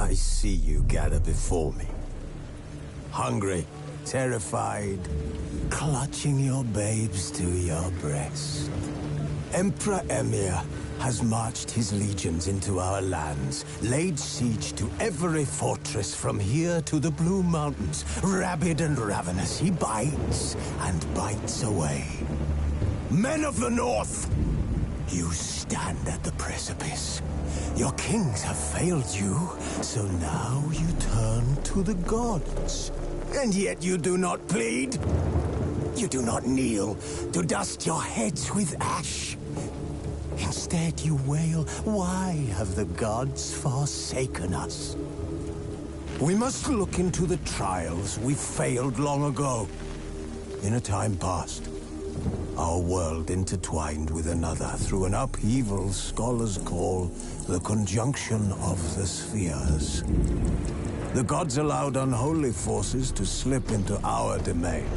I see you gather before me. Hungry, terrified, clutching your babes to your breast. Emperor Emir has marched his legions into our lands, laid siege to every fortress from here to the Blue Mountains. Rabid and ravenous, he bites and bites away. Men of the North, you stand at the precipice. Your kings have failed you, so now you turn to the gods. And yet you do not plead. You do not kneel to dust your heads with ash. Instead you wail, why have the gods forsaken us? We must look into the trials we failed long ago. In a time past, our world intertwined with another through an upheaval scholars call the conjunction of the spheres. The gods allowed unholy forces to slip into our domain.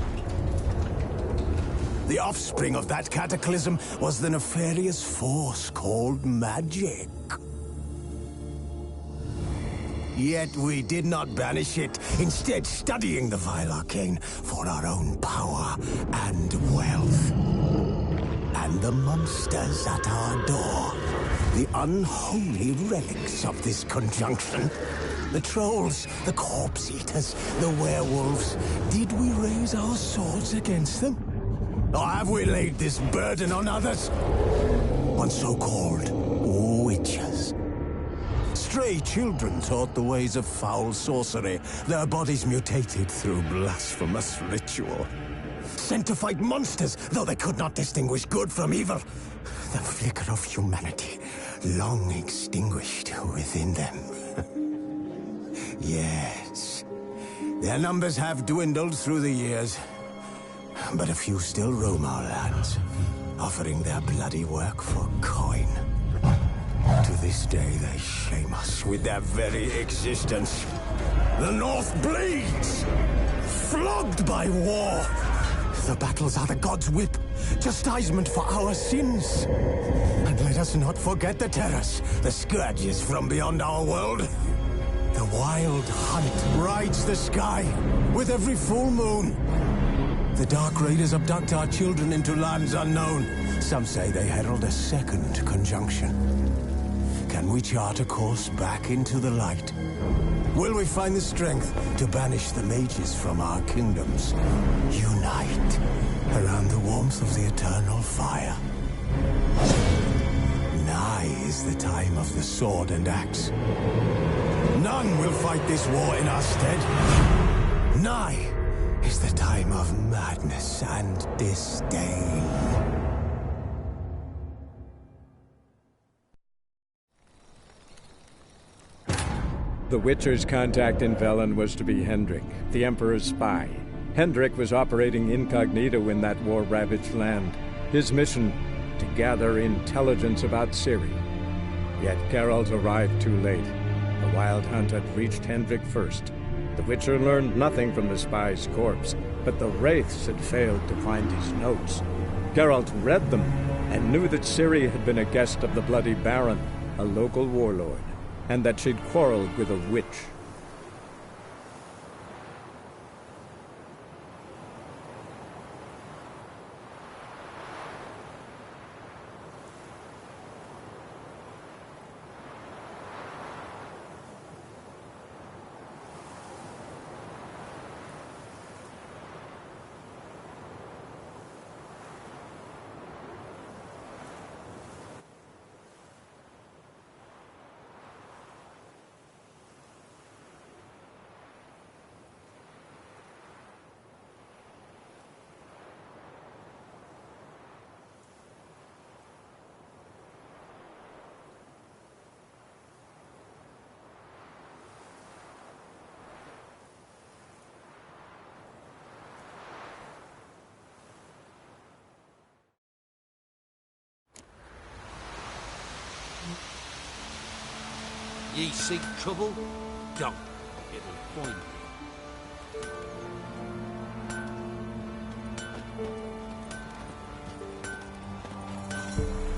The offspring of that cataclysm was the nefarious force called magic. Yet we did not banish it, instead studying the vile arcane for our own power and wealth. And the monsters at our door, the unholy relics of this conjunction. The trolls, the corpse eaters, the werewolves. Did we raise our swords against them? Or have we laid this burden on others? On so-called witches. Stray children taught the ways of foul sorcery, their bodies mutated through blasphemous ritual. Sent to fight monsters, though they could not distinguish good from evil. The flicker of humanity, long extinguished within them. Yes, their numbers have dwindled through the years. But a few still roam our lands, offering their bloody work for coin. To this day, they shame us with their very existence. The North bleeds, flogged by war. The battles are the gods' whip, chastisement for our sins. And let us not forget the terrors, the scourges from beyond our world. The wild hunt rides the sky with every full moon. The Dark Raiders abduct our children into lands unknown. Some say they herald a second conjunction. Can we chart a course back into the light? Will we find the strength to banish the mages from our kingdoms? Unite around the warmth of the eternal fire. Nigh is the time of the sword and axe. None will fight this war in our stead. Nigh is the time of madness and disdain. The Witcher's contact in Velen was to be Hendrik, the Emperor's spy. Hendrik was operating incognito in that war-ravaged land. His mission, to gather intelligence about Ciri. Yet Geralt arrived too late. The Wild Hunt had reached Hendrik first. The Witcher learned nothing from the spy's corpse, but the Wraiths had failed to find his notes. Geralt read them, and knew that Ciri had been a guest of the Bloody Baron, a local warlord, and that she'd quarreled with a witch. Ye seek trouble? Don't. It'll find you.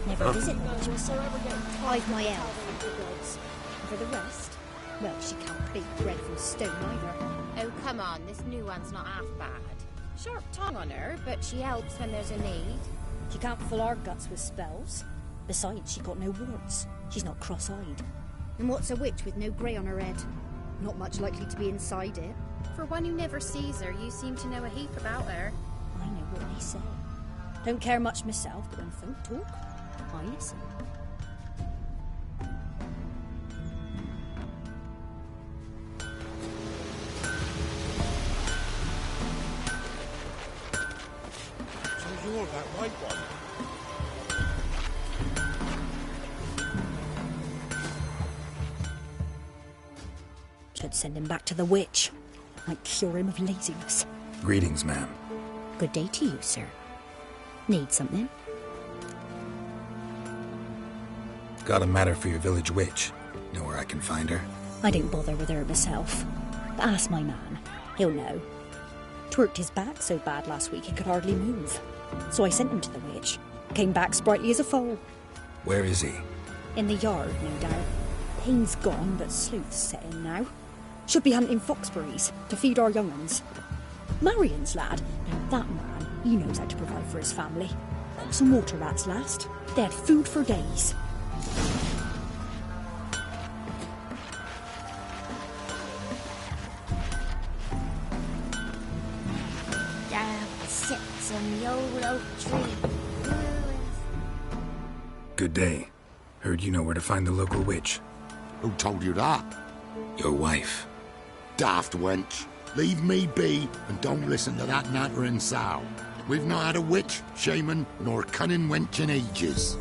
Never visit much whatsoever. Hide my elf, the gods. For the rest, Well, she can't bake bread from stone either. Oh, come on, this new one's not half bad. Sharp tongue on her, but she helps when there's a need. She can't fill our guts with spells. Besides, she got no warts. She's not cross-eyed. And what's a witch with no grey on her head? Not much likely to be inside it. For one who never sees her, you seem to know a heap about her. I know what they say. Don't care much myself, but when folk talk, I listen. So you're that white one? Should send him back to the witch. Might cure him of laziness. Greetings, ma'am. Good day to you, sir. Need something? Got a matter for your village witch. Know where I can find her? I didn't bother with her myself. But ask my man. He'll know. Twerked his back so bad last week he could hardly move. So I sent him to the witch. Came back sprightly as a foal. Where is he? In the yard, no doubt. Pain's gone, but sleuth's set in now. Should be hunting foxberries to feed our young uns. Marion's lad, now that man, he knows how to provide for his family. Got some water rats last. They had food for days. Down sits on the old oak tree. Good day. Heard you know where to find the local witch. Who told you that? Your wife. Daft wench. Leave me be and don't listen to that nattering sow. We've not had a witch, shaman, nor cunning wench in ages.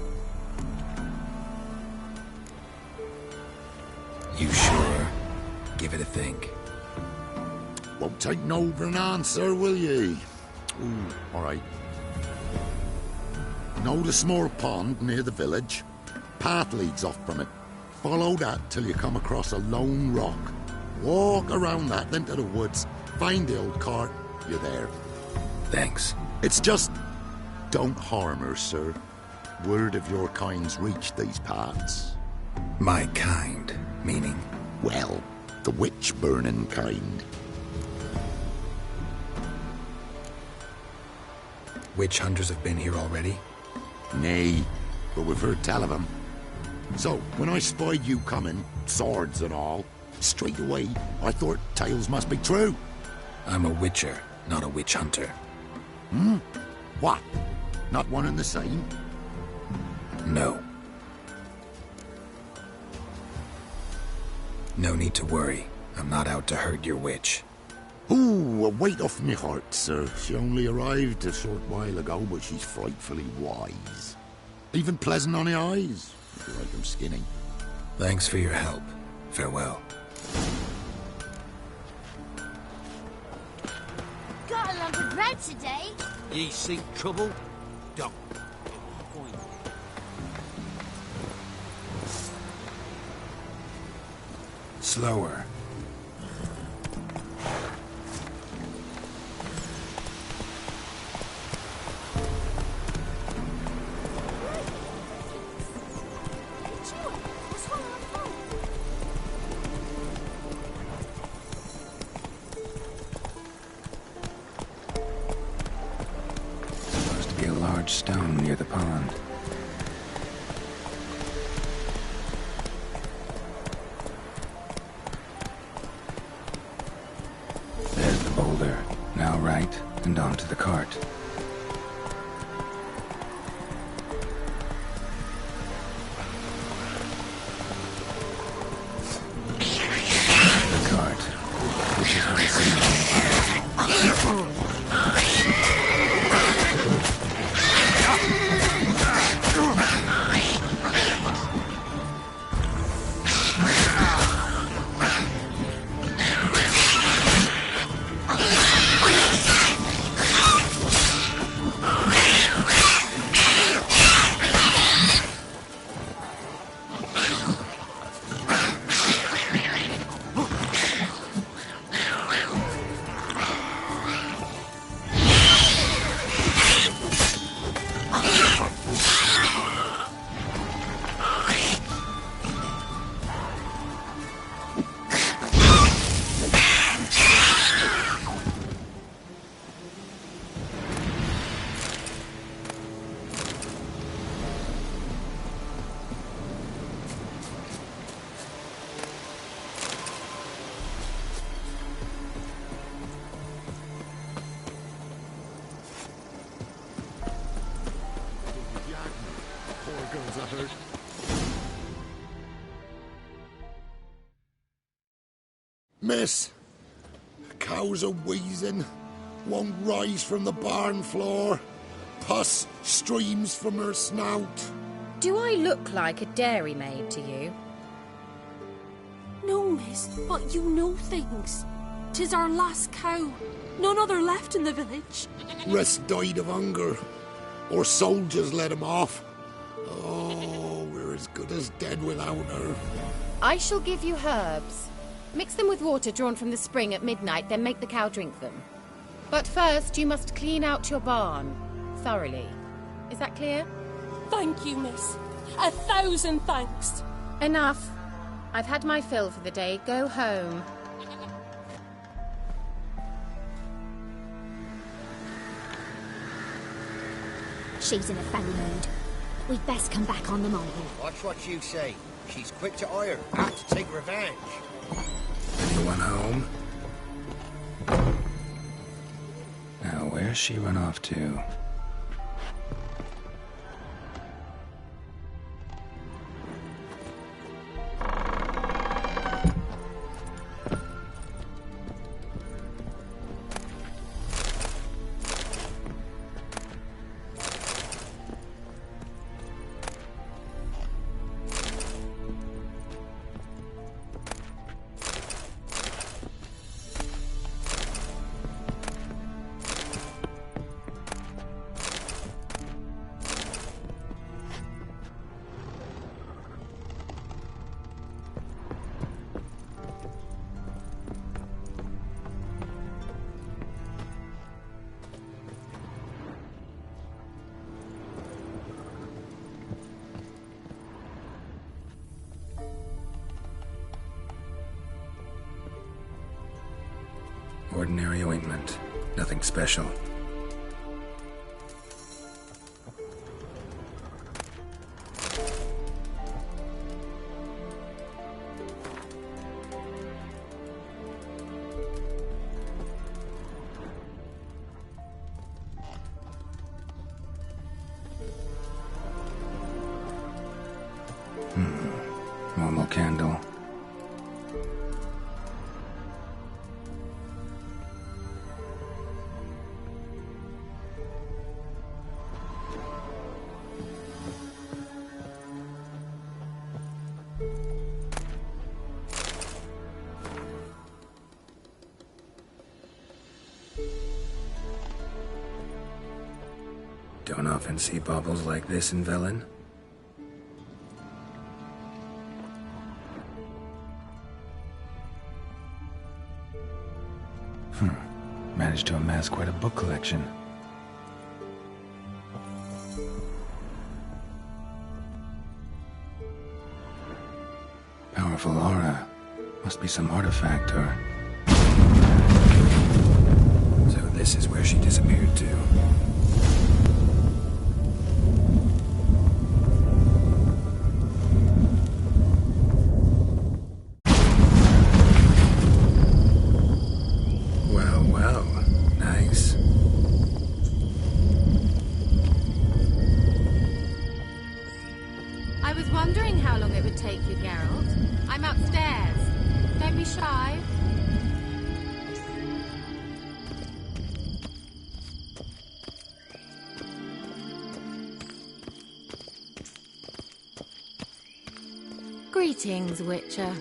You sure? Give it a think. Won't take no for an answer, will ye? Ooh, all right. Know the small pond near the village? Path leads off from it. Follow that till you come across a lone rock. Walk around that, then to the woods. Find the old cart. You're there. Thanks. It's just... don't harm her, sir. Word of your kind's reached these parts. My kind, meaning? Well, the witch-burning kind. Witch hunters have been here already? Nay, but we've heard tell of 'em. So, when I spied you coming, swords and all, straight away I thought tales must be true. I'm a witcher, not a witch hunter. What? Not one and the same? No. No need to worry. I'm not out to hurt your witch. Ooh, a weight off me heart, sir. She only arrived a short while ago, but she's frightfully wise. Even pleasant on the eyes, if you like them skinny. Thanks for your help. Farewell. Got a lump of bread today. Ye seek trouble? Don't. It will find you. Slower. Supposed to be a large stone near the pond. There's the boulder. Now right, and onto the cart. The cart. Which is what it's in. I heard. Miss, cows are wheezing, won't rise from the barn floor. Pus streams from her snout. Do I look like a dairymaid to you? No, miss, but you know things. 'Tis our last cow. None other left in the village. Rest died of hunger, or soldiers let him off. Oh, we're as good as dead without her. I shall give you herbs. Mix them with water drawn from the spring at midnight, then make the cow drink them. But first, you must clean out your barn. Thoroughly. Is that clear? Thank you, miss. 1,000 thanks. Enough. I've had my fill for the day. Go home. She's in a foul mood. We'd best come back on the morrow. Watch what you say. She's quick to ire, apt to take revenge. Anyone home? Now, where's she run off to? Ordinary ointment. Nothing special. Normal candle. Don't often see baubles like this in Velen. Managed to amass quite a book collection. Powerful aura. Must be some artifact or... So this is where she disappeared to. I was wondering how long it would take you, Geralt. I'm upstairs. Don't be shy. Greetings, Witcher.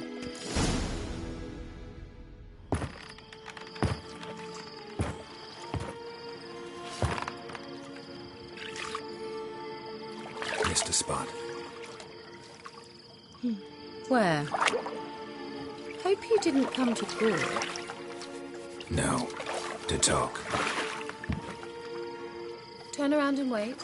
Missed a spot. Where? Hope you didn't come to court. No. To talk. Turn around and wait.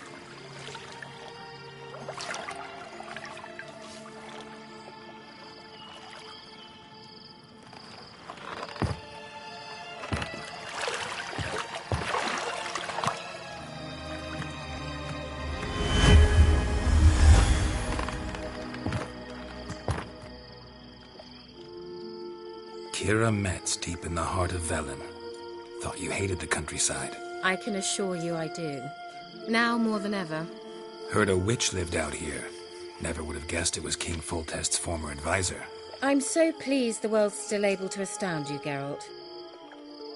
Kira Metz, deep in the heart of Velen. Thought you hated the countryside. I can assure you I do. Now more than ever. Heard a witch lived out here. Never would have guessed it was King Foltest's former advisor. I'm so pleased the world's still able to astound you, Geralt.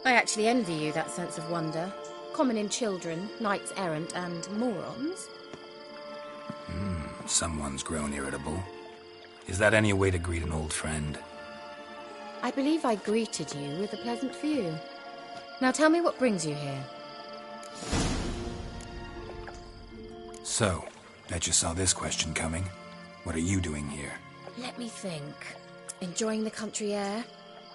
I actually envy you that sense of wonder. Common in children, knights errant, and morons. Someone's grown irritable. Is that any way to greet an old friend? I believe I greeted you with a pleasant view. Now tell me what brings you here. So, bet you saw this question coming. What are you doing here? Let me think. Enjoying the country air?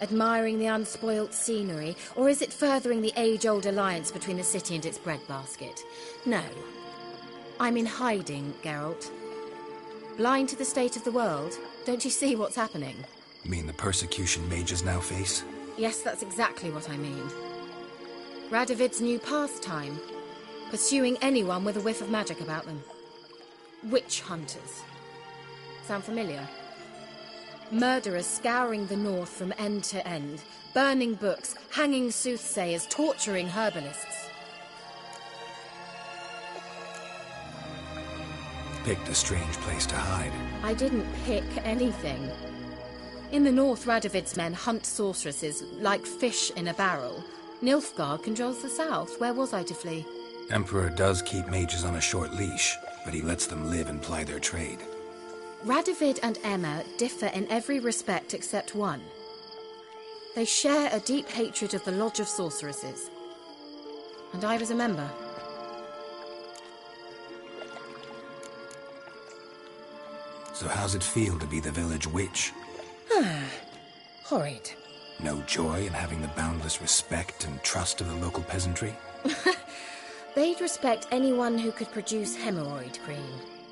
Admiring the unspoilt scenery? Or is it furthering the age-old alliance between the city and its breadbasket? No. I'm in hiding, Geralt. Blind to the state of the world? Don't you see what's happening? You mean the persecution mages now face? Yes, that's exactly what I mean. Radovid's new pastime. Pursuing anyone with a whiff of magic about them. Witch hunters. Sound familiar? Murderers scouring the north from end to end, burning books, hanging soothsayers, torturing herbalists. Picked a strange place to hide. I didn't pick anything. In the north, Radovid's men hunt sorceresses like fish in a barrel. Nilfgaard controls the south. Where was I to flee? Emperor does keep mages on a short leash, but he lets them live and ply their trade. Radovid and Emma differ in every respect except one. They share a deep hatred of the Lodge of Sorceresses. And I was a member. So how's it feel to be the village witch? Horrid. No joy in having the boundless respect and trust of the local peasantry? They'd respect anyone who could produce hemorrhoid cream.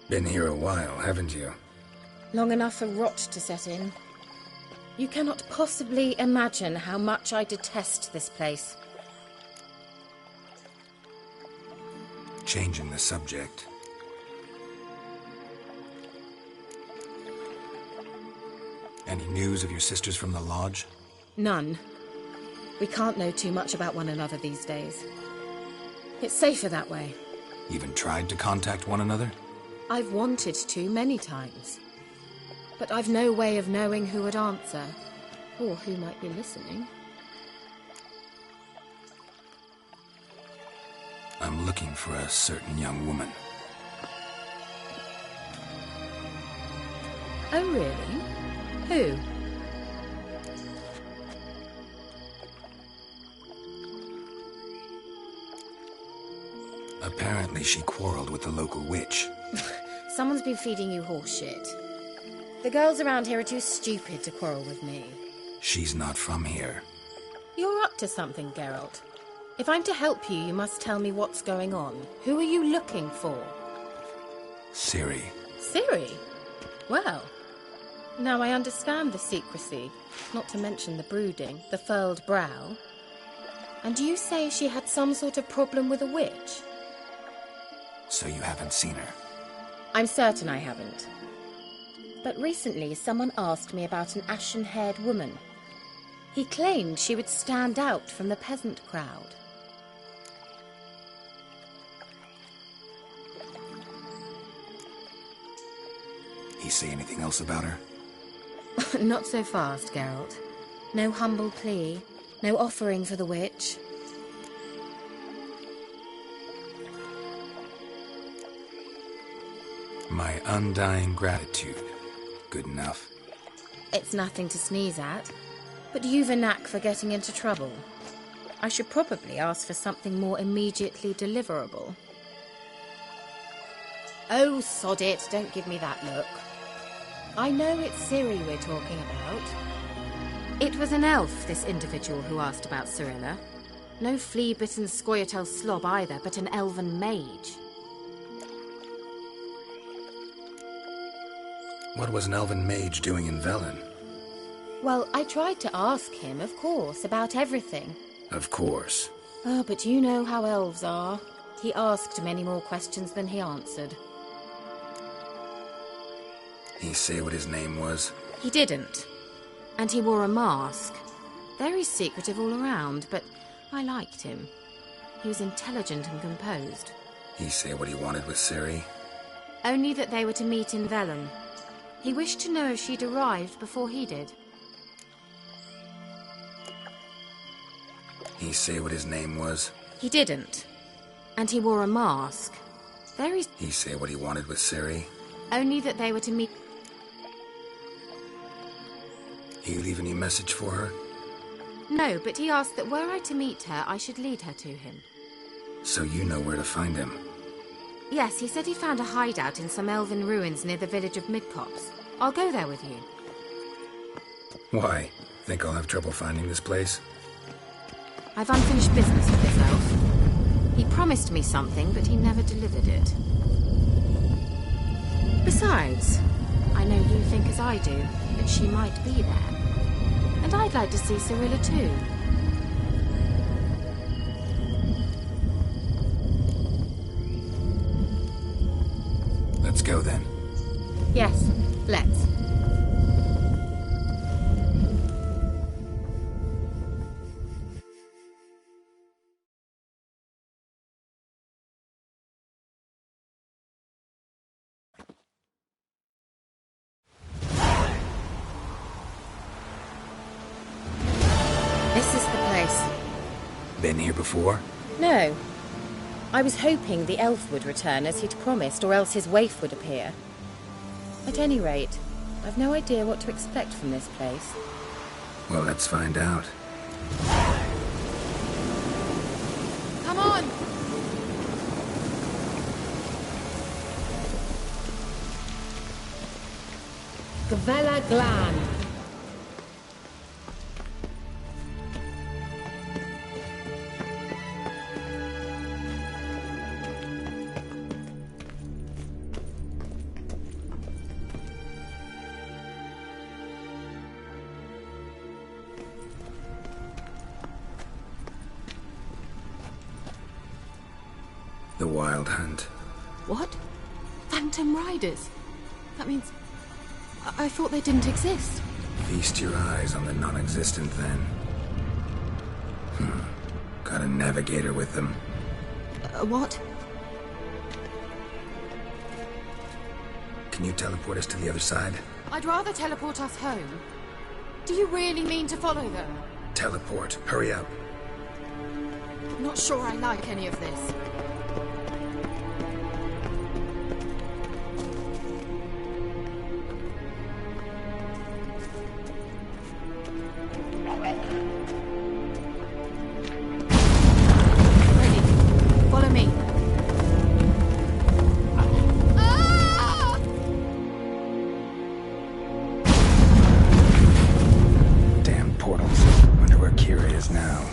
Been here a while, haven't you? Long enough for rot to set in. You cannot possibly imagine how much I detest this place. Changing the subject. Any news of your sisters from the lodge? None. We can't know too much about one another these days. It's safer that way. Even tried to contact one another? I've wanted to many times. But I've no way of knowing who would answer, or who might be listening. I'm looking for a certain young woman. Oh, really? Who? Apparently she quarreled with the local witch. Someone's been feeding you horseshit. The girls around here are too stupid to quarrel with me. She's not from here. You're up to something, Geralt. If I'm to help you, you must tell me what's going on. Who are you looking for? Ciri. Ciri? Well, now I understand the secrecy, not to mention the brooding, the furled brow. And you say she had some sort of problem with a witch? So you haven't seen her? I'm certain I haven't. But recently someone asked me about an ashen-haired woman. He claimed she would stand out from the peasant crowd. He say anything else about her? Not so fast, Geralt. No humble plea, no offering for the witch. My undying gratitude. Good enough. It's nothing to sneeze at, but you've a knack for getting into trouble. I should probably ask for something more immediately deliverable. Oh, sod it, don't give me that look. I know it's Ciri we're talking about. It was an elf, this individual who asked about Cirilla. No flea-bitten Scoia'tael slob either, but an elven mage. What was an elven mage doing in Velen? Well, I tried to ask him, of course, about everything. Of course. Oh, but you know how elves are. He asked many more questions than he answered. He say what his name was? He didn't. And he wore a mask. Very secretive all around, but I liked him. He was intelligent and composed. He say what he wanted with Ciri? Only that they were to meet in Velen. He wished to know if she'd arrived before he did. He say what his name was? He didn't. And he wore a mask. He say what he wanted with Ciri? Only that they were to meet... He leave any message for her? No, but he asked that were I to meet her, I should lead her to him. So you know where to find him? Yes, he said he found a hideout in some elven ruins near the village of Midcopse. I'll go there with you. Why? Think I'll have trouble finding this place? I've unfinished business with this elf. He promised me something, but he never delivered it. Besides, I know you think as I do, that she might be there. And I'd like to see Cirilla too. Let's go then. Yes, let's. This is the place. Been here before? No. I was hoping the elf would return as he'd promised, or else his waif would appear. At any rate, I've no idea what to expect from this place. Well, let's find out. Come on! Gavella Glan. The Wild Hunt. What? Phantom Riders? That means... I thought they didn't exist. Feast your eyes on the non-existent then. Got a navigator with them. What? Can you teleport us to the other side? I'd rather teleport us home. Do you really mean to follow them? Teleport. Hurry up. Not sure I like any of this. Ready. Follow me. Damn portals. Wonder where Kira is now.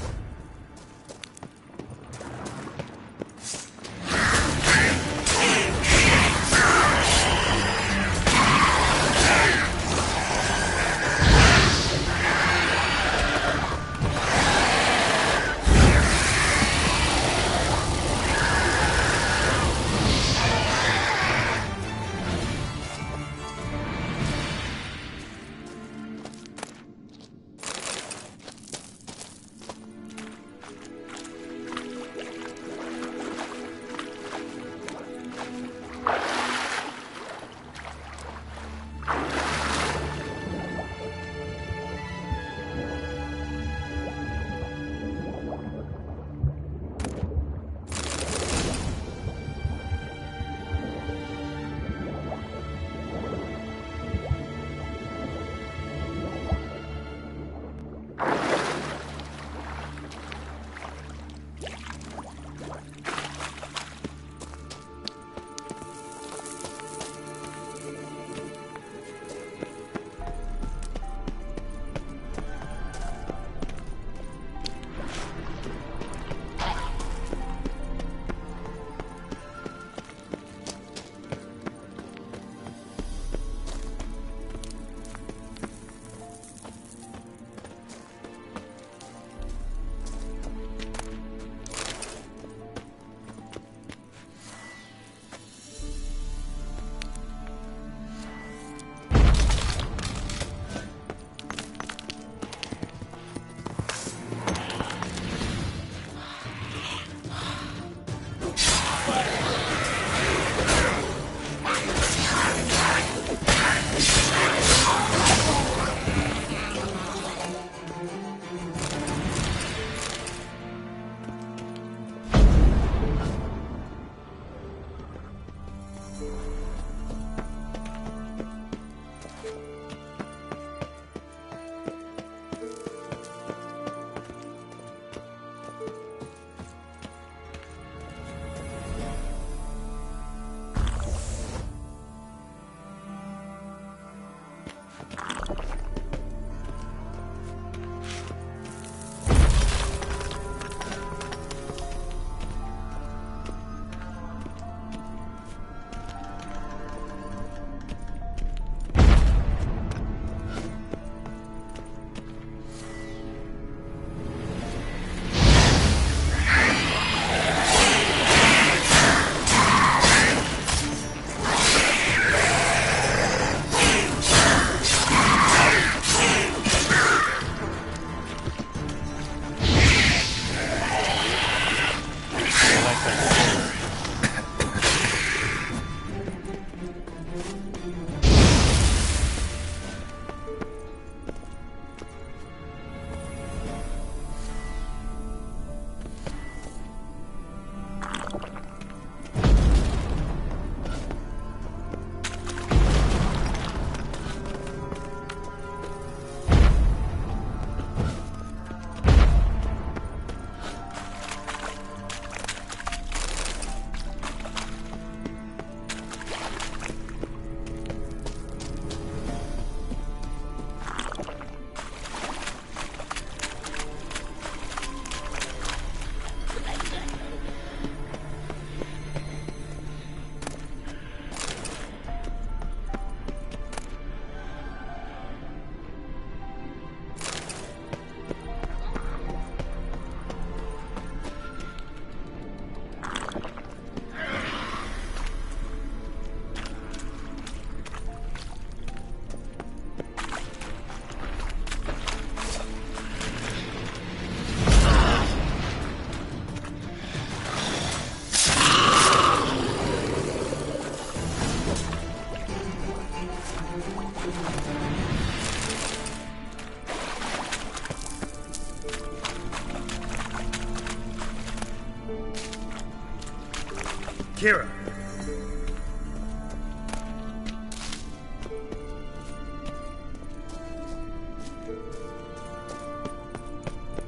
Kira!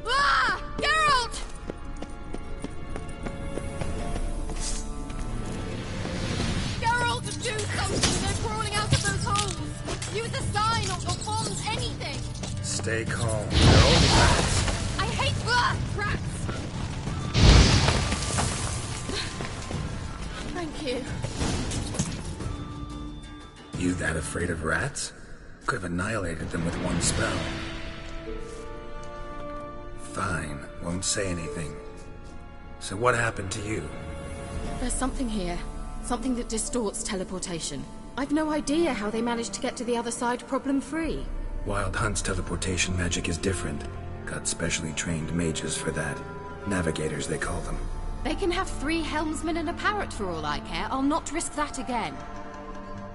Ah! Geralt! Geralt, do something! They're crawling out of those holes! Use a sign or bombs, anything! Stay calm. They're only rats. I hate rats! Thank you. You that afraid of rats? Could have annihilated them with one spell. Fine, won't say anything. So what happened to you? There's something here. Something that distorts teleportation. I've no idea how they managed to get to the other side problem-free. Wild Hunt's teleportation magic is different. Got specially trained mages for that. Navigators, they call them. They can have 3 helmsmen and a parrot for all I care. I'll not risk that again.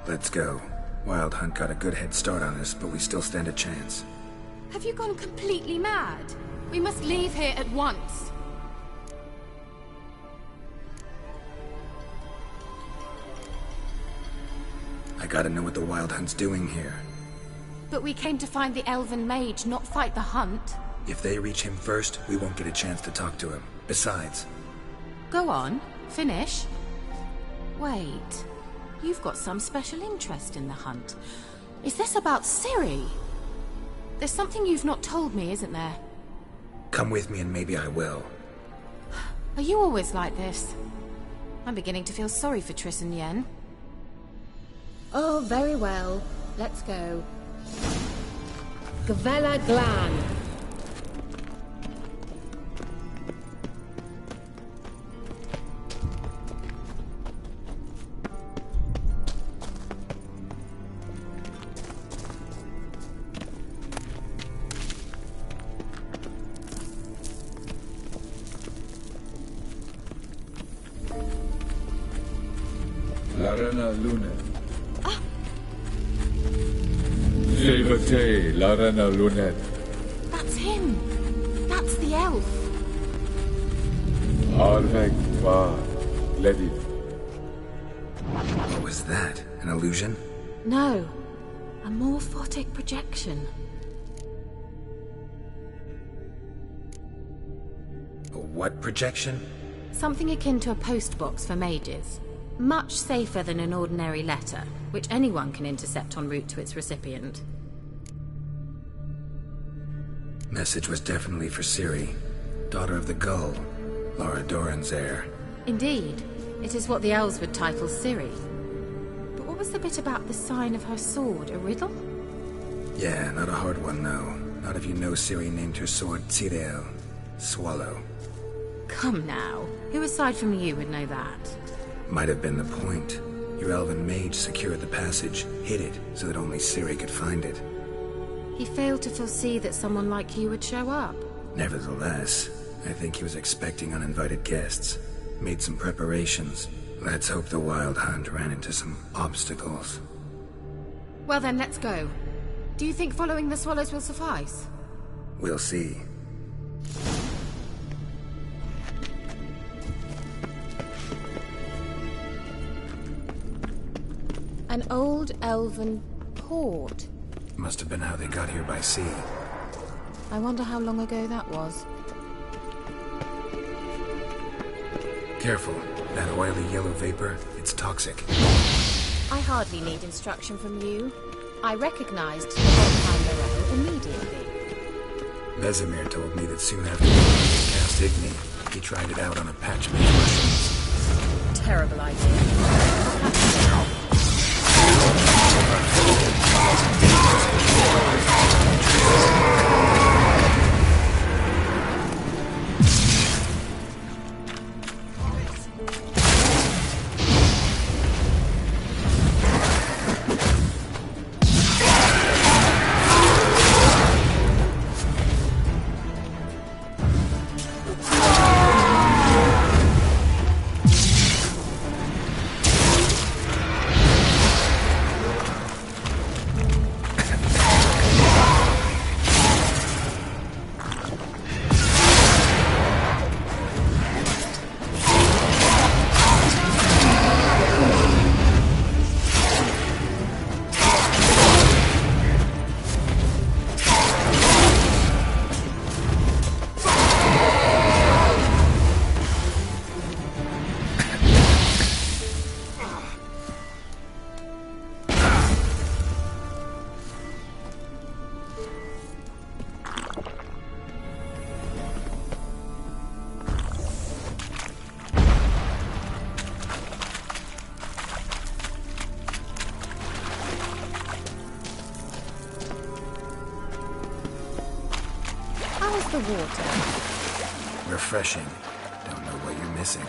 Let's go. Wild Hunt got a good head start on us, but we still stand a chance. Have you gone completely mad? We must leave here at once. I gotta know what the Wild Hunt's doing here. But we came to find the elven mage, not fight the hunt. If they reach him first, we won't get a chance to talk to him. Besides... Go on. Finish. Wait. You've got some special interest in the hunt. Is this about Ciri? There's something you've not told me, isn't there? Come with me and maybe I will. Are you always like this? I'm beginning to feel sorry for Triss and Yen. Oh, very well. Let's go. Gavella Glan. Larana Luna. Silvate Larana Lunet. That's him. That's the elf. Arvek Va Ledi. What was that? An illusion? No. A morphotic projection. A what projection? Something akin to a postbox for mages. Much safer than an ordinary letter, which anyone can intercept en route to its recipient. Message was definitely for Ciri, daughter of the Gull, Lara Doran's heir. Indeed. It is what the elves would title Ciri. But what was the bit about the sign of her sword? A riddle? Yeah, not a hard one, though. Not if you know Ciri named her sword Tirel, Swallow. Come now. Who aside from you would know that? Might have been the point. Your elven mage secured the passage, hid it, so that only Ciri could find it. He failed to foresee that someone like you would show up. Nevertheless, I think he was expecting uninvited guests. Made some preparations. Let's hope the Wild Hunt ran into some obstacles. Well then, let's go. Do you think following the swallows will suffice? We'll see. An old elven port. Must have been how they got here by sea. I wonder how long ago that was. Careful. That oily yellow vapor, it's toxic. I hardly need instruction from you. I recognized the Volkheim Moreau immediately. Vesemir told me that soon after he cast Igni, he tried it out on a patch made of mushrooms. Terrible idea. the water. Refreshing. Don't know what you're missing.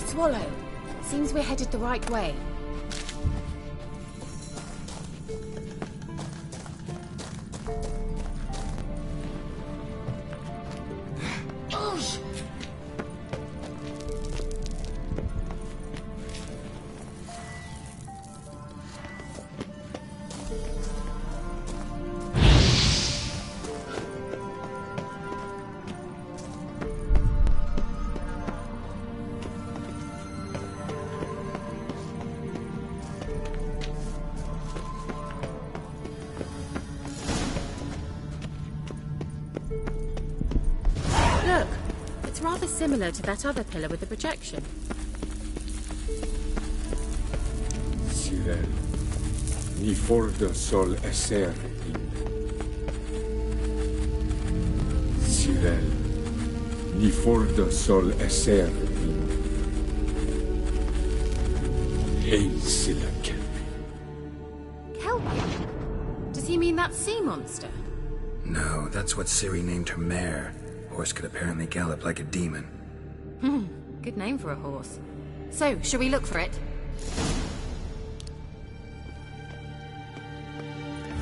Swallow. Seems we're headed the right way. Look, it's rather similar to that other pillar with the projection. Sirel, ni fordo sol esser in. Sirel, ni fordo sol esser in. Hail Silla Kelpie. Kelpie? Does he mean that sea monster? No, that's what Ciri named her mare. Horse could apparently gallop like a demon. Good name for a horse. So, shall we look for it?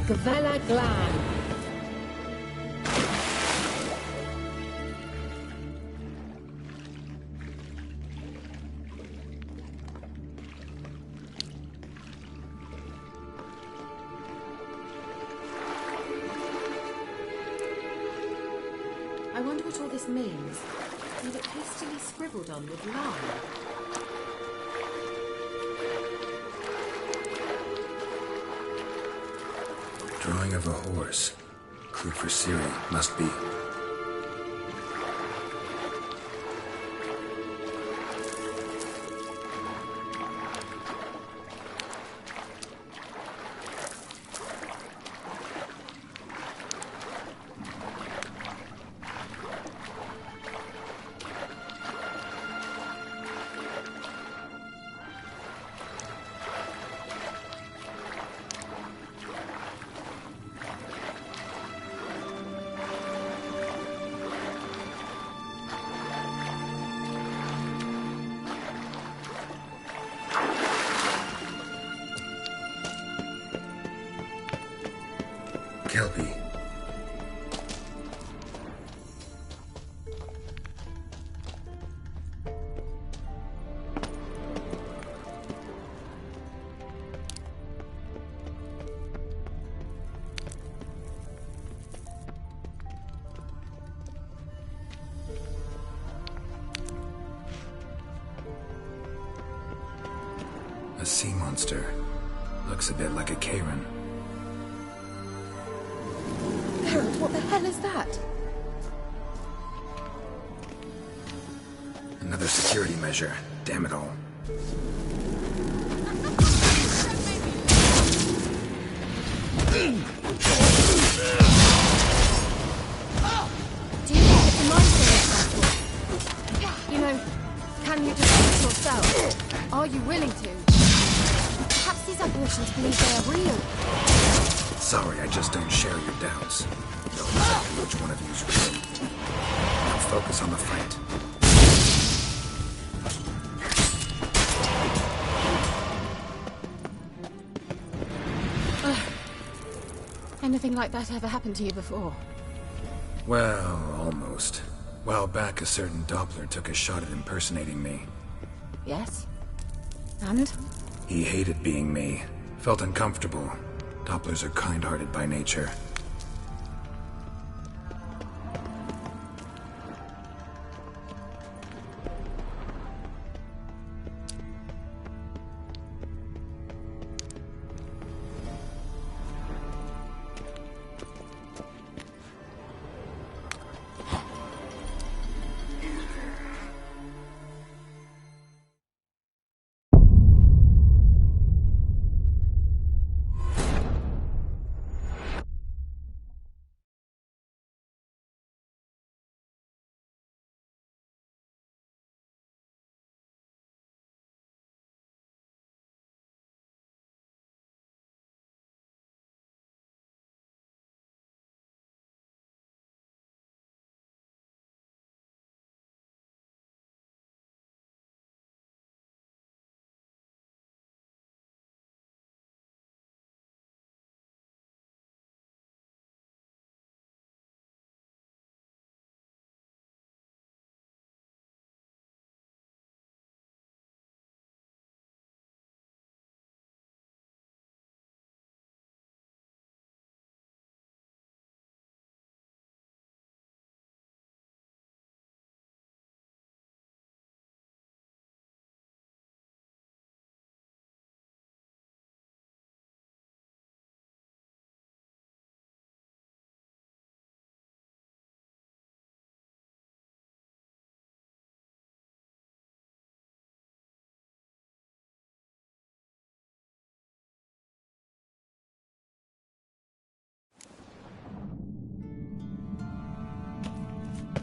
Gavella Glan. I wonder what all this means. And it hastily scribbled on with lime. Drawing of a horse. Clue for Ciri. Must be. Kelpie. A sea monster. Looks a bit like a Karen. Harold, what the hell is that? Another security measure. Damn it all. Do you think it's a monster? You know, can you defend yourself? Are you willing to? Perhaps these apparitions believe they are real. Sorry, I just don't share your doubts. Know exactly which one of you's real. Now focus on the fight. Anything like that ever happened to you before? Well, almost. While back, a certain Doppler took a shot at impersonating me. Yes? And? He hated being me. Felt uncomfortable. Dopplers are kind-hearted by nature.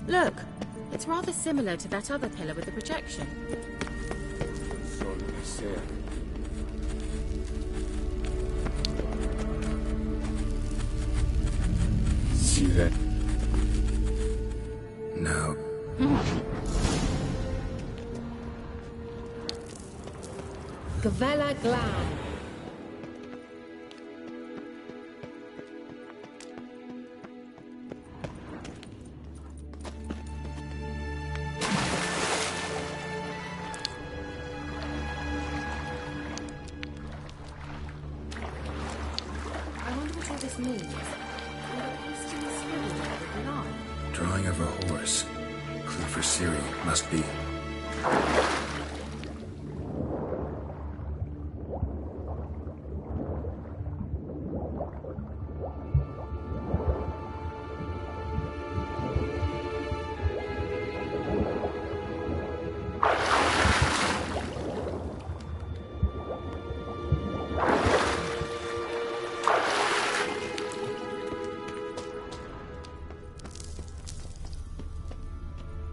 Look, it's rather similar to that other pillar with the projection. Sol Acer. See that? No. Gavella Glad. I wonder what all this means. And it comes to me scribbling with the line. Drawing of a horse. Clue for Siri. Must be.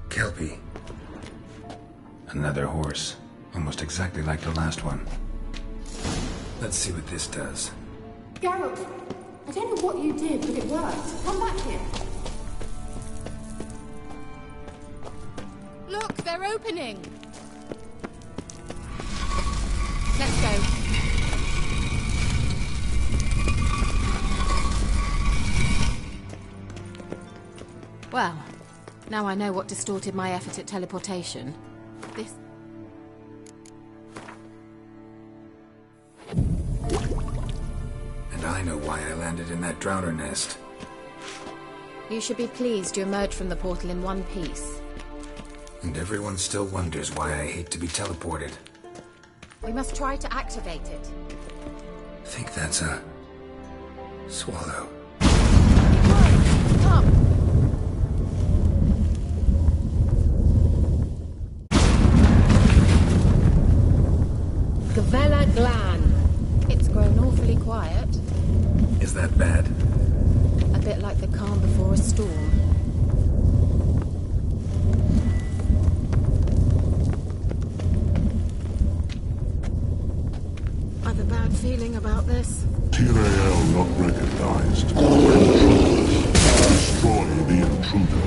Kelpie. Another horse. Almost exactly like the last one. Let's see what this does. Geralt, I don't know what you did, but it worked. Come back here. Look, they're opening! Let's go. Well, now I know what distorted my effort at teleportation. This... And I know why I landed in that drowner nest. You should be pleased you emerged from the portal in one piece. And everyone still wonders why I hate to be teleported. We must try to activate it. I think that's a... swallow. Come! Gavella Glan. It's grown awfully quiet. Is that bad? A bit like the calm before a storm. I've a bad feeling about this. T-Rael not recognized. Destroy the intruder.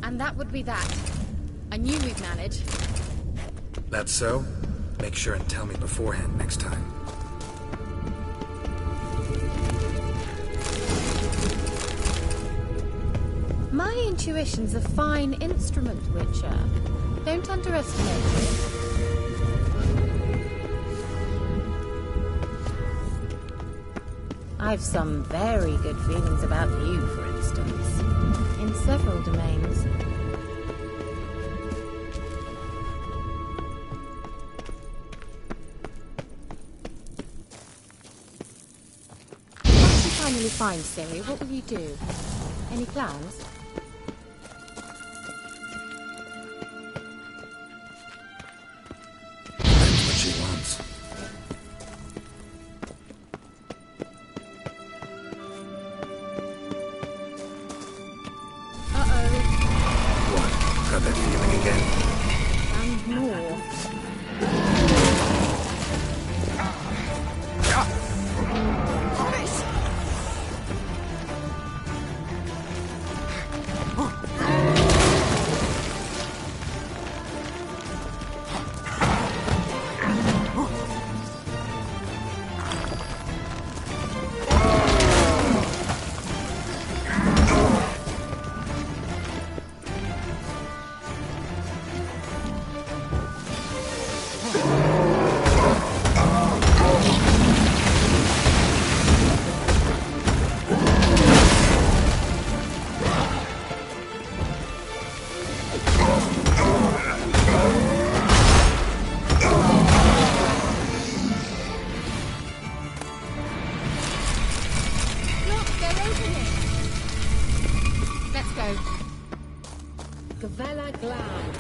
And that would be that. I knew we'd manage. That's so? Make sure and tell me beforehand next time. My intuition's a fine instrument, Witcher. Don't underestimate it. I've some very good feelings about you, for instance. In several domains. Once you finally find Ciri, what will you do? Any plans? That's what she wants. Got that feeling again? And more. Gavella Glan.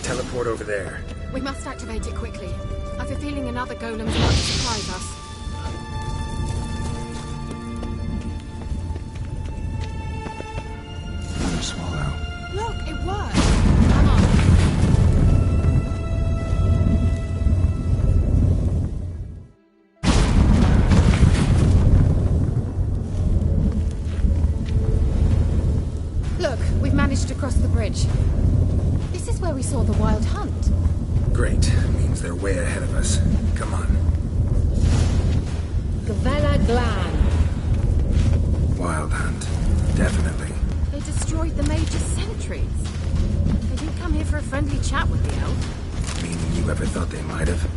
Teleport over there. We must activate it quickly. I've a feeling another golem's about to surprise us. Another swallow. Look, it worked! managed to cross the bridge. This is where we saw the wild hunt. Great. Means they're way ahead of us. Come on. Gavella Glan. Wild hunt. Definitely. They destroyed the Major's sentries. They didn't come here for a friendly chat with the elf. Meaning you ever thought they might have?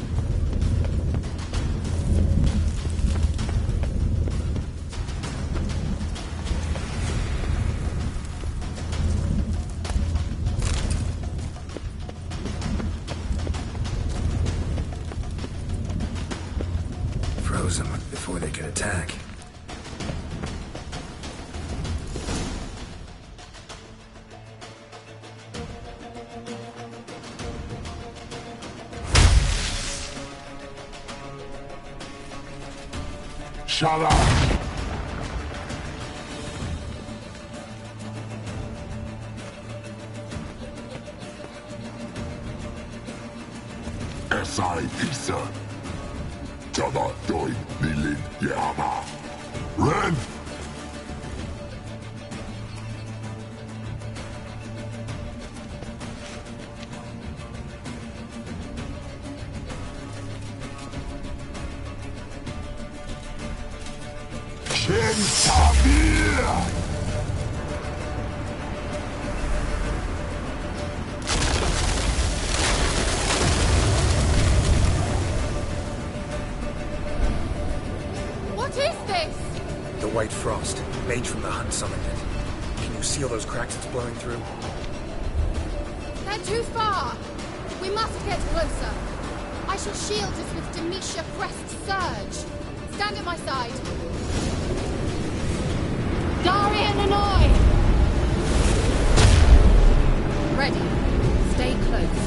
Froze them before they could attack. Shut up! S.I. Isa. Jada doin nilin yama. Ren! What is this? The White Frost. Mage from the Hunt summoned it. Can you see all those cracks it's blowing through? They're too far. We must get closer. I shall shield us with Demetia Crest Surge. Stand at my side. Darian Annoy! Ready. Stay close.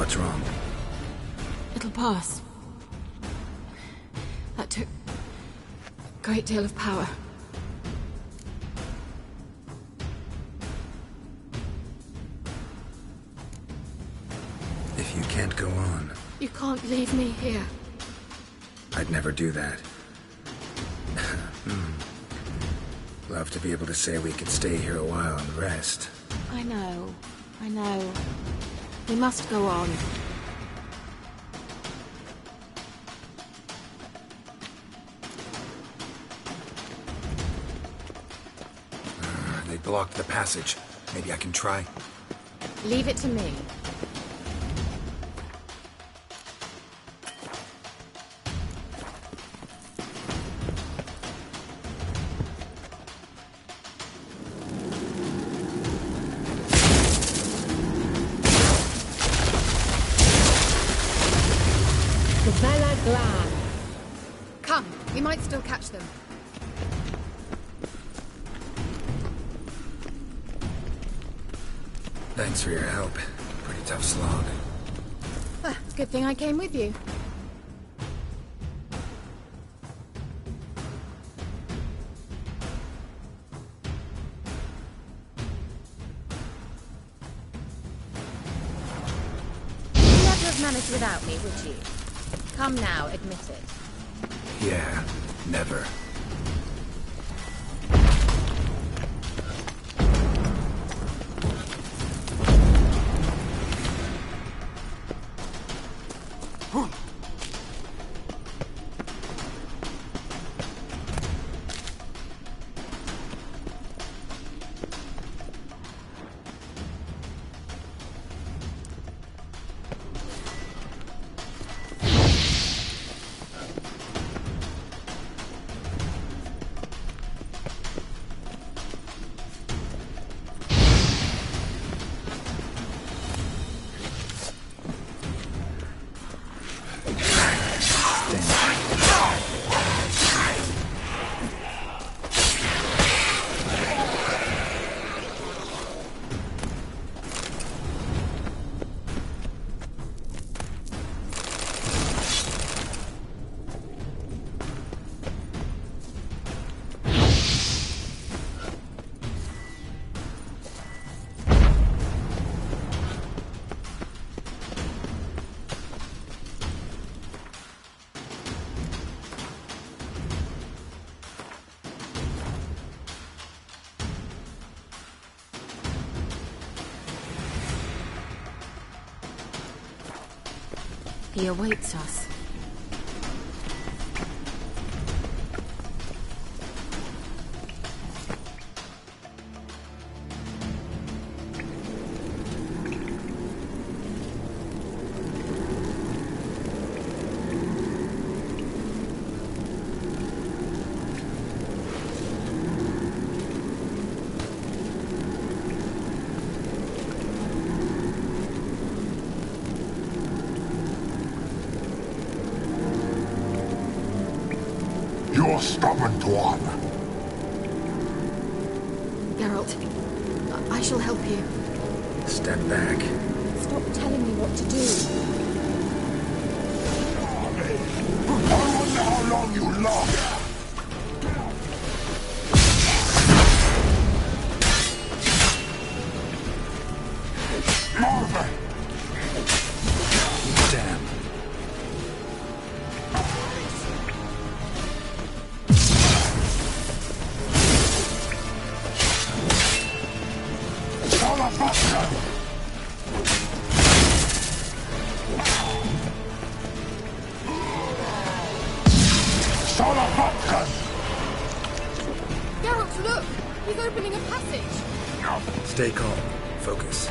What's wrong? It'll pass. That took a great deal of power. If you can't go on... You can't leave me here. I'd never do that. Love to be able to say we could stay here a while and rest. I know. We must go on. They blocked the passage. Maybe I can try. Leave it to me. Come, we might still catch them. Thanks for your help. Pretty tough slog. Good thing I came with you. You'd never have managed without me, would you? Come now, admit it. Yeah, never. He awaits us. You're stubborn, Tuan. Geralt, I shall help you. Step back. Stop telling me what to do. I wonder how long you last. Marvin! Damn. Geralt, look! He's opening a passage! Stay calm. Focus.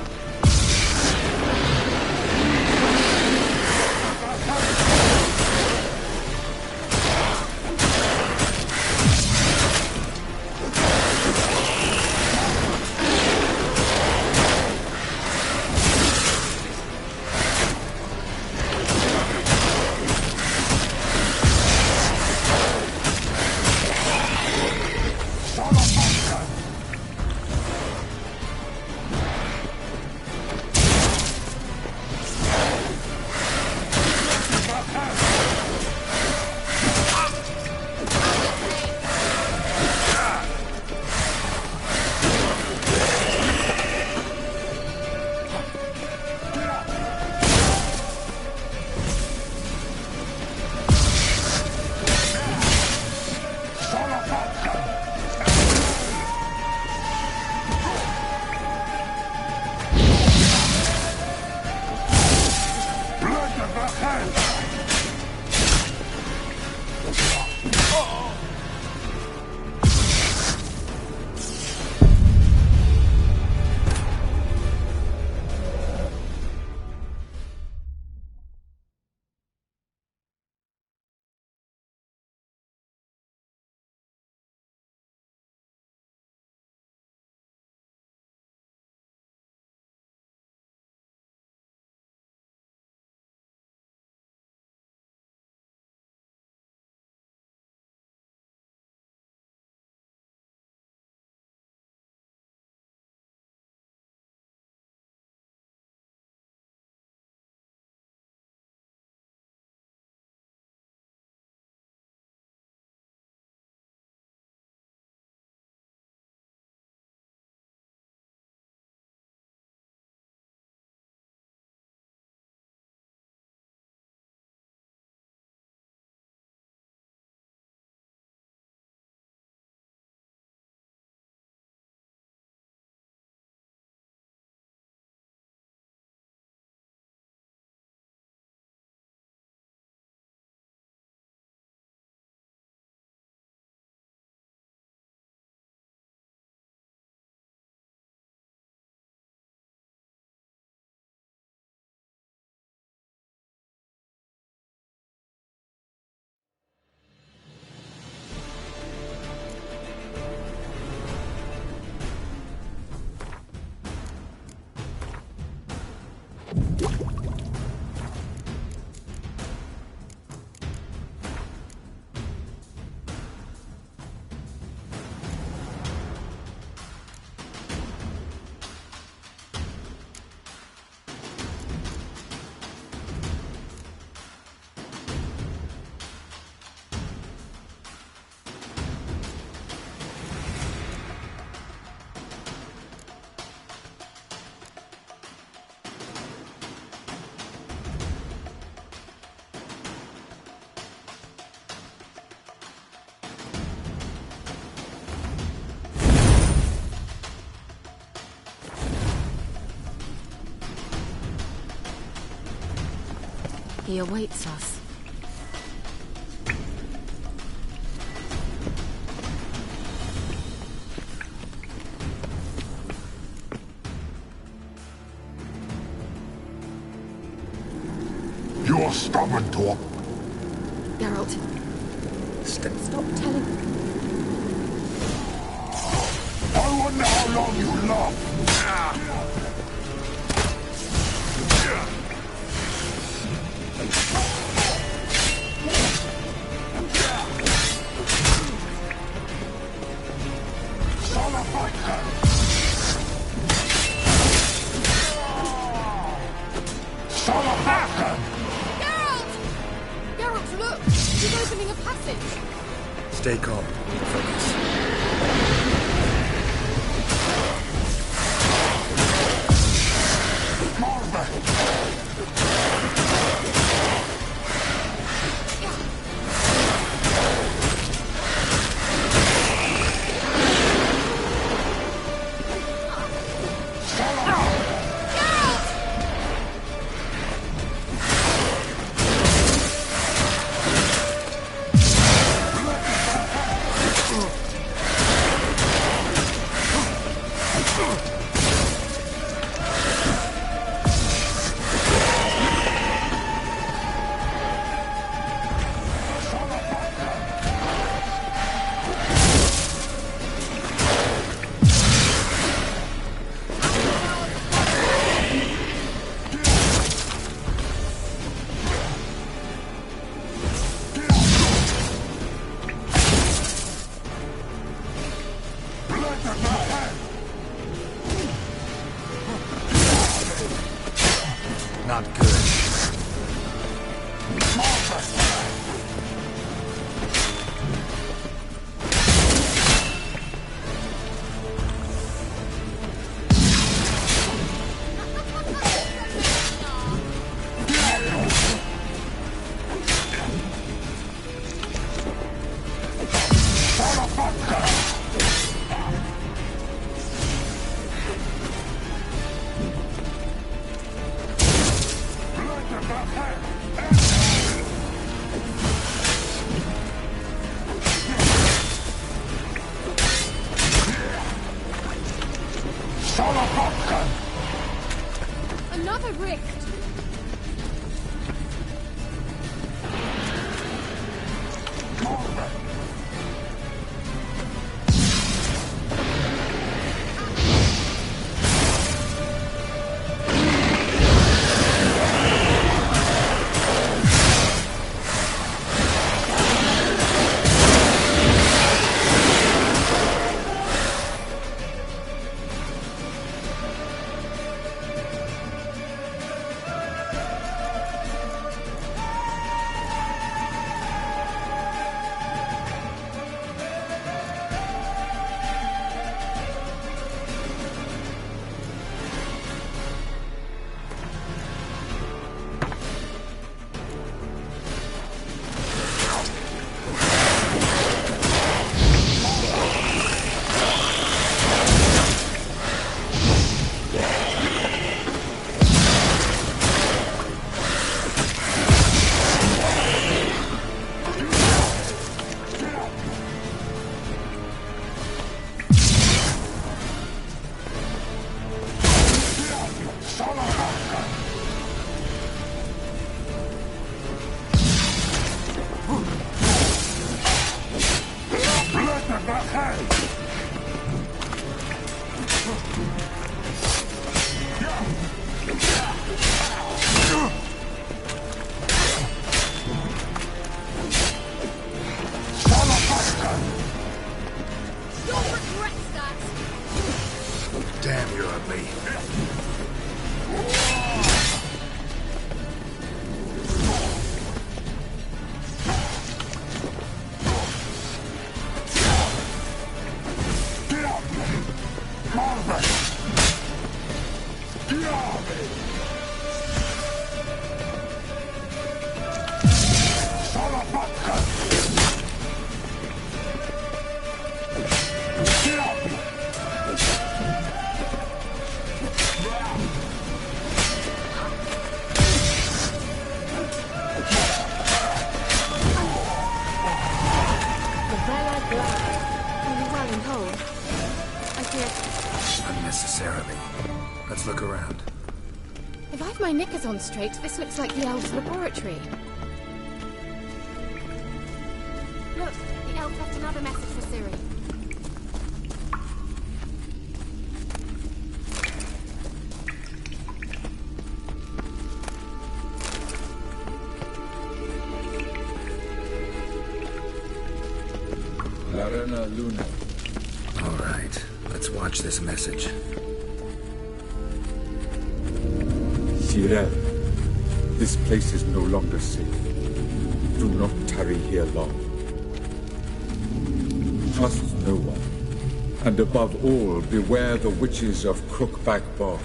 He awaits us. You're stubborn, Torp. Geralt. Stop telling. I wonder how long you love. Geralt, look! He's opening a passage. Stay calm. Focus. Not good. Another rift! necessarily. Let's look around. If I've my knickers on straight, this looks like the elves' laboratory. Look, the elf left another message for Ciri. Larena Luna. All right, let's watch this message. Cyril, this place is no longer safe. Do not tarry here long. Trust no one. And above all, beware the witches of Crookback Bog.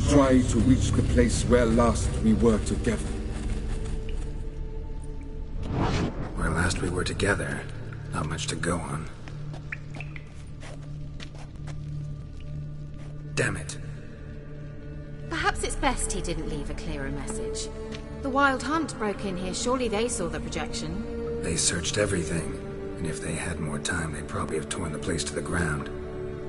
Try to reach the place where last we were together. Where last we were together, not much to go on. Damn it. Perhaps it's best he didn't leave a clearer message. The Wild Hunt broke in here. Surely they saw the projection. They searched everything, and if they had more time, they'd probably have torn the place to the ground.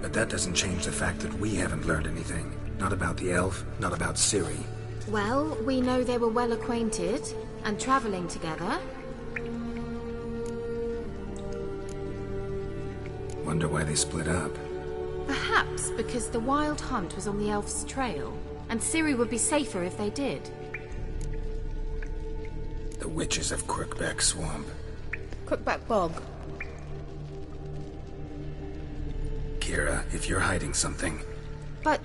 But that doesn't change the fact that we haven't learned anything. Not about the elf, not about Ciri. Well, we know they were well acquainted and traveling together. Wonder why they split up. Perhaps because the Wild Hunt was on the elf's trail, and Ciri would be safer if they did. The witches of Crookback Swamp. Crookback Bog. Kira, if you're hiding something... But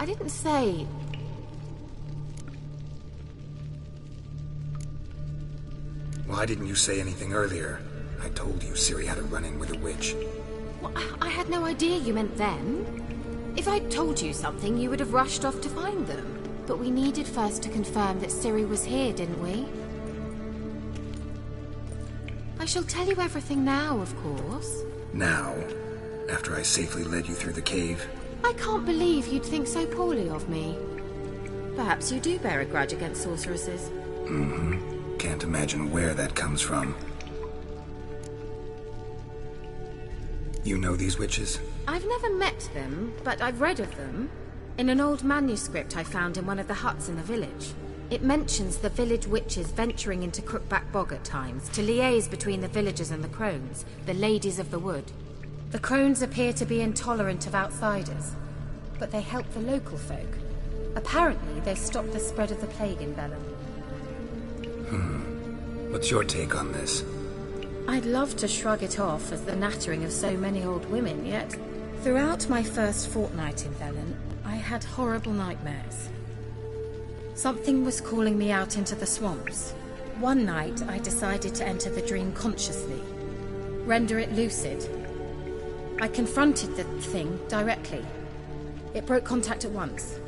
I didn't say... Why didn't you say anything earlier? I told you Ciri had a run-in with a witch. Well, I had no idea you meant then. If I'd told you something, you would have rushed off to find them. But we needed first to confirm that Ciri was here, didn't we? I shall tell you everything now, of course. Now? After I safely led you through the cave? I can't believe you'd think so poorly of me. Perhaps you do bear a grudge against sorceresses. Mm-hmm. Can't imagine where that comes from. You know these witches? I've never met them, but I've read of them. In an old manuscript I found in one of the huts in the village. It mentions the village witches venturing into Crookback Bog at times to liaise between the villagers and the crones, the ladies of the wood. The crones appear to be intolerant of outsiders, but they help the local folk. Apparently, they stopped the spread of the plague in Velen. What's your take on this? I'd love to shrug it off as the nattering of so many old women, yet throughout my first fortnight in Velen, I had horrible nightmares. Something was calling me out into the swamps. One night, I decided to enter the dream consciously, render it lucid. I confronted the thing directly. It broke contact at once.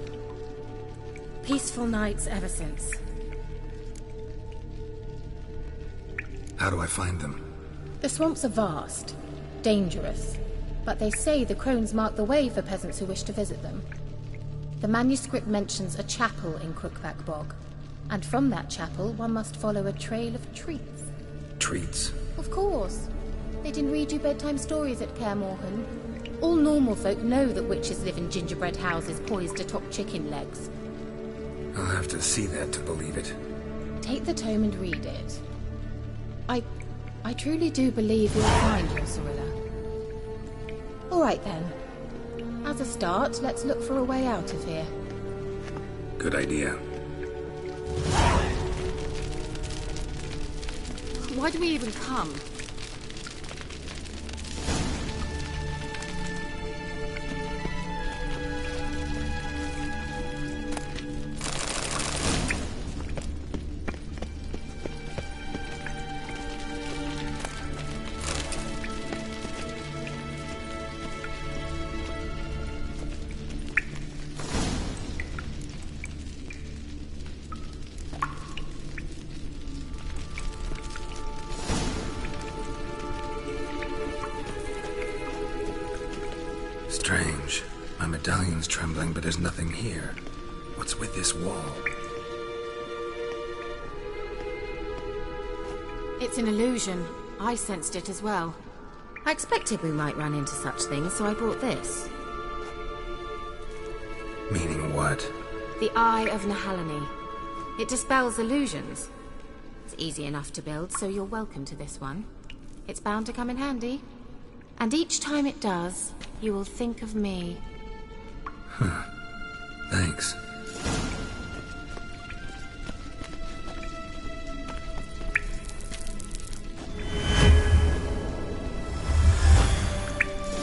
Peaceful nights ever since. How do I find them? The swamps are vast, dangerous, but they say the crones mark the way for peasants who wish to visit them. The manuscript mentions a chapel in Crookback Bog, and from that chapel one must follow a trail of treats. Treats? Of course. They didn't read you bedtime stories at Kaer Morhen. All normal folk know that witches live in gingerbread houses poised atop chicken legs. I'll have to see that to believe it. Take the tome and read it. I truly do believe you'll find your Cirilla. All right then. As a start, let's look for a way out of here. Good idea. Why do we even come? Strange. My medallion's trembling, but there's nothing here. What's with this wall? It's an illusion. I sensed it as well. I expected we might run into such things, so I brought this. Meaning what? The Eye of Nahalani. It dispels illusions. It's easy enough to build, so you're welcome to this one. It's bound to come in handy. And each time it does, you will think of me. Huh. Thanks.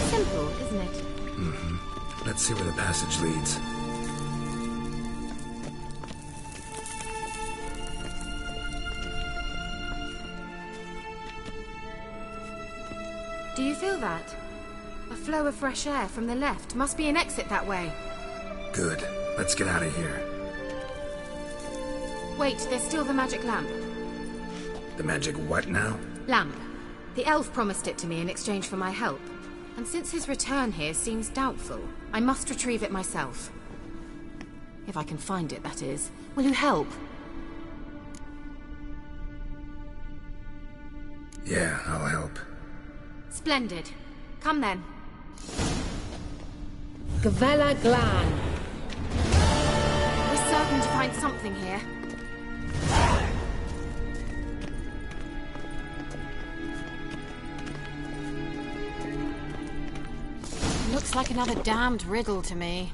Simple, isn't it? Mm-hmm. Let's see where the passage leads. Do you feel that? A flow of fresh air from the left. Must be an exit that way. Good. Let's get out of here. Wait, there's still the magic lamp. The magic what now? Lamp. The elf promised it to me in exchange for my help. And since his return here seems doubtful, I must retrieve it myself. If I can find it, that is. Will you help? Yeah, I'll help. Splendid. Come then. Gavella Glan. We're certain to find something here. Looks like another damned riddle to me.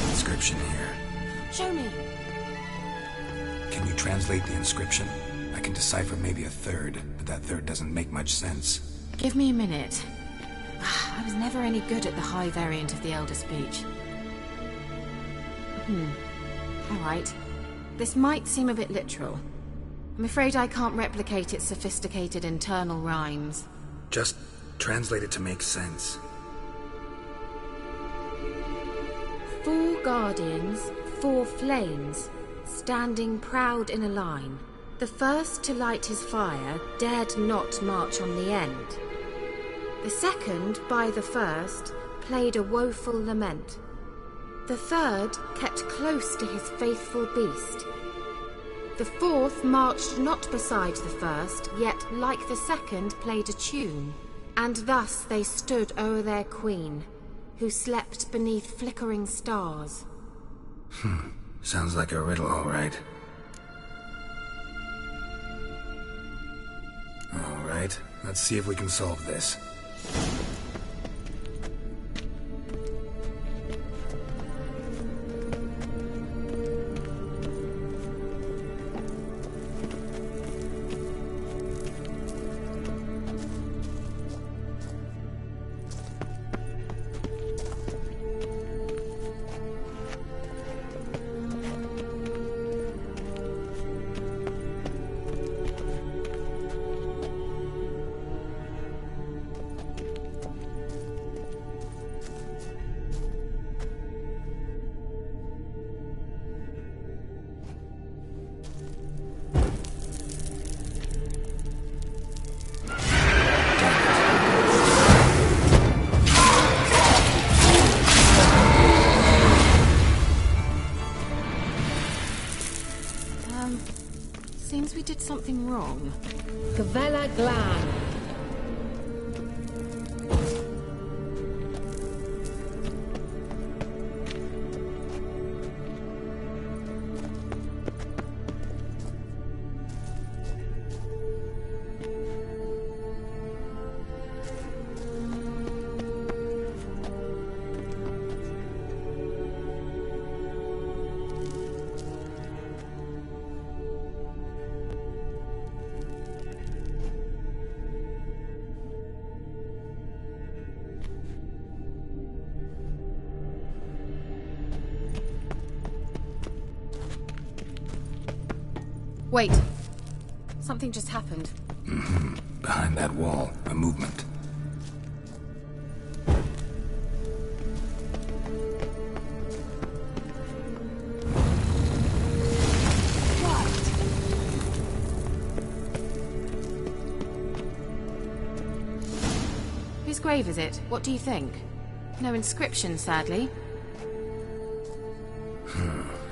Inscription here. Show me. Can you translate the inscription? I can decipher maybe a third, but that third doesn't make much sense. Give me a minute. I was never any good at the high variant of the Elder Speech. Alright. This might seem a bit literal. I'm afraid I can't replicate its sophisticated internal rhymes. Just translate it to make sense. 4 guardians, 4 flames, standing proud in a line. The first to light his fire dared not march on the end. The second, by the first, played a woeful lament. The third kept close to his faithful beast. The fourth marched not beside the first, yet like the second played a tune. And thus they stood o'er their queen, who slept beneath flickering stars. Sounds like a riddle, all right. All right, let's see if we can solve this. Seems we did something wrong. Gavella Glan. Wait. Something just happened. Behind that wall, a movement. grave is it? What do you think? No inscription, sadly.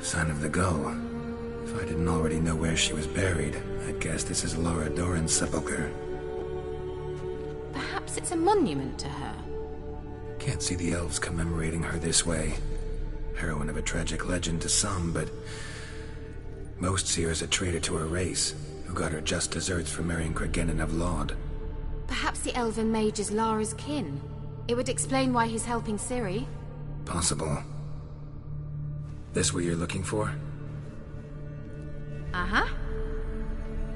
Sign of the gull. If I didn't already know where she was buried, I'd guess this is Laura Doran's sepulchre. Perhaps it's a monument to her. Can't see the elves commemorating her this way. Heroine of a tragic legend to some, but most see her as a traitor to her race, who got her just desserts for marrying Cregennan of Laud. Perhaps the elven mage is Lara's kin. It would explain why he's helping Ciri. Possible. This what you're looking for? Uh-huh.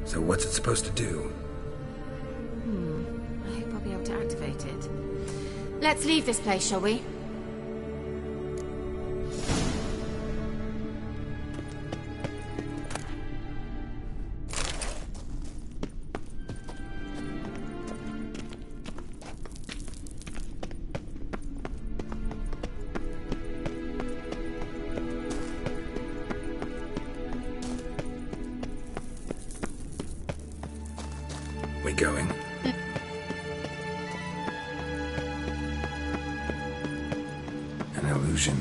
So what's it supposed to do? I hope I'll be able to activate it. Let's leave this place, shall we? We going? An illusion.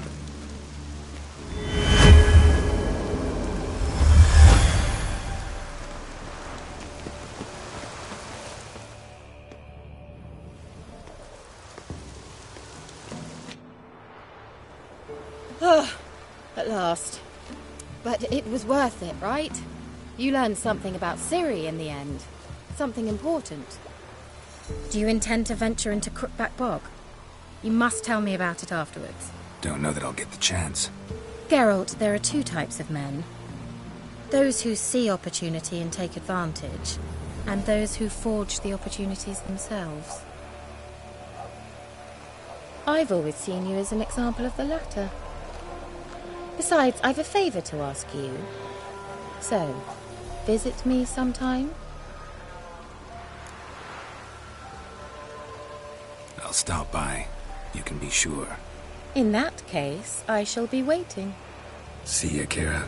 At last. But it was worth it, right? You learned something about Ciri in the end. Something important. Do you intend to venture into Crookback Bog? You must tell me about it afterwards. Don't know that I'll get the chance. Geralt, there are two types of men. Those who see opportunity and take advantage, and those who forge the opportunities themselves. I've always seen you as an example of the latter. Besides, I've a favour to ask you. So, visit me sometime? I'll stop by. You can be sure. In that case, I shall be waiting. See ya, Kira.